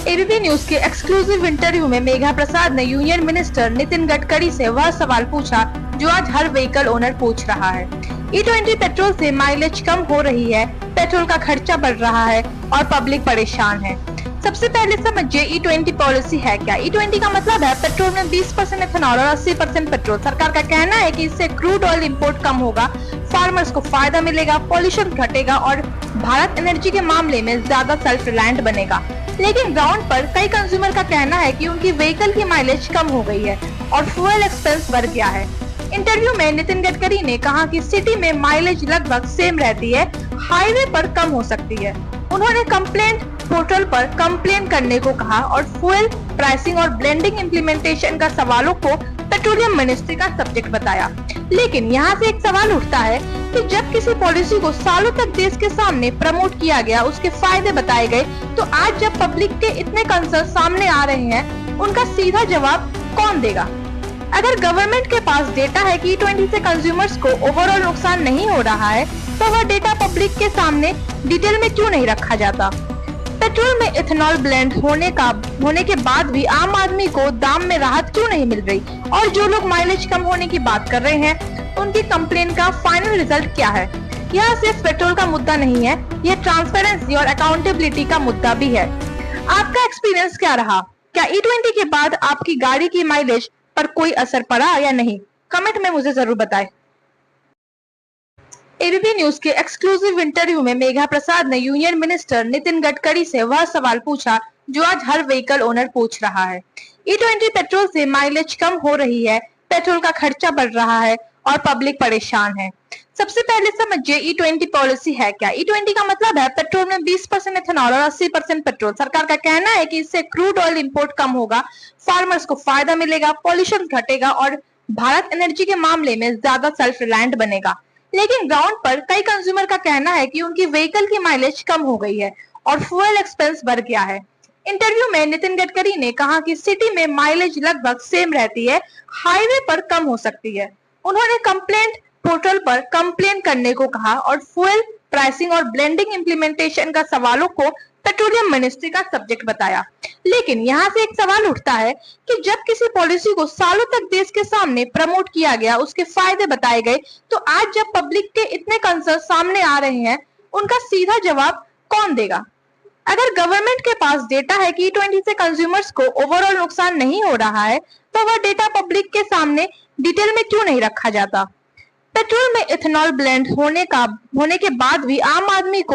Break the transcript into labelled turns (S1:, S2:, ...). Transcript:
S1: ABP news के exclusive interview में मेघा प्रसाद ने यूनियन मिनिस्टर नितिन गडकरी से वह सवाल पूछा जो आज हर व्हीकल ओनर पूछ रहा है। E20 पेट्रोल से माइलेज कम हो रही है, पेट्रोल का खर्चा बढ़ रहा है और पब्लिक परेशान है। सबसे पहले समझिए E20 पॉलिसी है क्या। E20 का मतलब है पेट्रोल में 20% इथेनॉल और 80% पेट्रोल। सरकार का कहना है कि इससे क्रूड ऑयल इंपोर्ट कम होगा, फार्मर्स को फायदा मिलेगा, पॉल्यूशन घटेगा और भारत एनर्जी के मामले में ज्यादा सेल्फ रिलायंट बनेगा। लेकिन ग्राउंड पर कई कंज्यूमर का कहना है कि उनकी व्हीकल की माइलेज कम हो गई है और फ्यूल एक्सपेंस बढ़ गया है। इंटरव्यू में नितिन गडकरी ने कहा कि सिटी में माइलेज लगभग सेम रहती है, हाईवे पर कम हो सकती है। उन्होंने कंप्लेंट पोर्टल पर कंप्लेन करने को कहा और फ्यूल प्राइसिंग और ब्लेंडिंग इम्प्लीमेंटेशन का सवालों को पेट्रोलियम मिनिस्ट्री का सब्जेक्ट बताया। लेकिन यहाँ से एक सवाल उठता है कि जब किसी पॉलिसी को सालों तक देश के सामने प्रमोट किया गया, उसके फायदे बताए गए, तो आज जब पब्लिक के इतने कंसर्न सामने आ रहे हैं, उनका सीधा जवाब कौन देगा? अगर गवर्नमेंट के पास डेटा है कि E20 से कंज्यूमर्स को ओवरऑल नुकसान नहीं हो रहा है, तो वह डेटा पब्लिक के सामने डिटेल में क्यों नहीं रखा जाता? पेट्रोल में इथेनॉल ब्लेंड होने के बाद भी आम आदमी को दाम में राहत क्यों नहीं मिल रही? और जो लोग माइलेज कम होने की बात कर रहे हैं, उनकी कंप्लेन का फाइनल रिजल्ट क्या है? यह सिर्फ पेट्रोल का मुद्दा नहीं है, यह ट्रांसपेरेंसी और अकाउंटेबिलिटी का मुद्दा भी है। आपका एक्सपीरियंस क्या रहा? क्या E20 के बाद आपकी गाड़ी की माइलेज पर कोई असर पड़ा या नहीं? कमेंट में मुझे जरूर बताएं। एबीपी न्यूज के एक्सक्लूसिव इंटरव्यू में मेघा प्रसाद ने यूनियन मिनिस्टर नितिन गडकरी से वह सवाल पूछा जो आज हर व्हीकल ओनर पूछ रहा है। E20 पेट्रोल से माइलेज कम हो रही है, पेट्रोल का खर्चा बढ़ रहा है और पब्लिक परेशान है। सबसे पहले समझिए E20 पॉलिसी है क्या। E20 का मतलब है पेट्रोल में 20% इथेनॉल और 80% पेट्रोल। सरकार का कहना है कि इससे क्रूड ऑयल इंपोर्ट कम होगा, फार्मर्स को फायदा मिलेगा, पॉल्यूशन घटेगा और भारत एनर्जी के मामले में ज्यादा सेल्फ रिलायंट बनेगा। लेकिन ग्राउंड पर कई कंज्यूमर का कहना है कि उनकी व्हीकल की माइलेज कम हो गई है और फ्यूल एक्सपेंस बढ़ गया है। इंटरव्यू में नितिन गडकरी ने कहा कि सिटी में माइलेज लगभग सेम रहती है, हाईवे पर कम हो सकती है। उन्होंने कंप्लेंट पोर्टल पर कंप्लेन करने को कहा और फ्यूल प्राइसिंग और ब्लेंडिंग इम्प्लीमेंटेशन का सवालों को पेट्रोलियम मिनिस्ट्री का सब्जेक्ट बताया। लेकिन यहाँ से एक सवाल उठता है कि जब किसी पॉलिसी को सालों तक देश के सामने प्रमोट किया गया, उसके फायदे बताए गए, तो आज जब पब्लिक के इतने कंसर्न सामने आ रहे हैं, उनका सीधा जवाब कौन देगा? अगर गवर्नमेंट के पास डेटा है कि E20 से कंज्यूमर्स को ओवरऑल नुकसान नहीं हो रहा है, तो वह डेटा पब्लिक के सामने डिटेल में क्यों नहीं रखा जाता? पेट्रोल में इथेनॉल ब्लेंड होने के बाद भी आम आदमी को